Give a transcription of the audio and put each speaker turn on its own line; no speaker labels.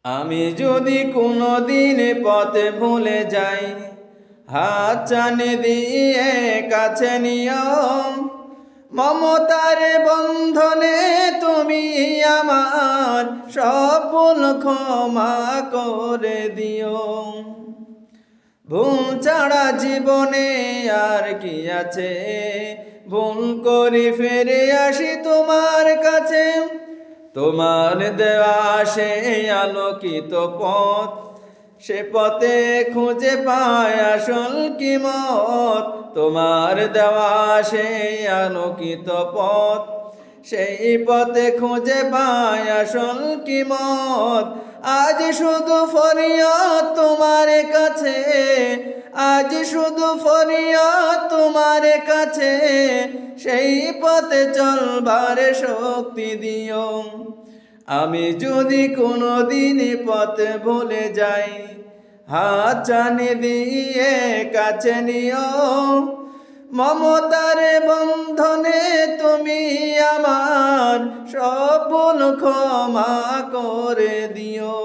আমি যদি কোনো দিন পথে ভুলে যাই, হাত টানে দিয়ে কাছে নিও। মমতার বন্ধনে তুমি আমার সব ভুল ক্ষমা করে দিও। ভুল ছাড়া জীবনে আর কি আছে, ভুল করি ফিরে আসি তোমার কাছে। তোমার দেওয়া সেই আলোকিত পথ, সে পথে খুঁজে পায় আসল কিমত। তোমার দেওয়া সেই আলোকিত পথ, সেই পথে খুঁজে পায় আসল কিমত। আজ শুধু ফরিয়াদ তোমার কাছে, আজ শুধু ফরিয়াদ তোমার কাছে, সেই পথে চলবার শক্তি দিও। আমি যদি কোনো দিন পথে ভুলে যাই, হাত টানে দিয়ে কাছে নিও। মমতার বন্ধনে তুমি আমার সব ভুল ক্ষমা করে দিও।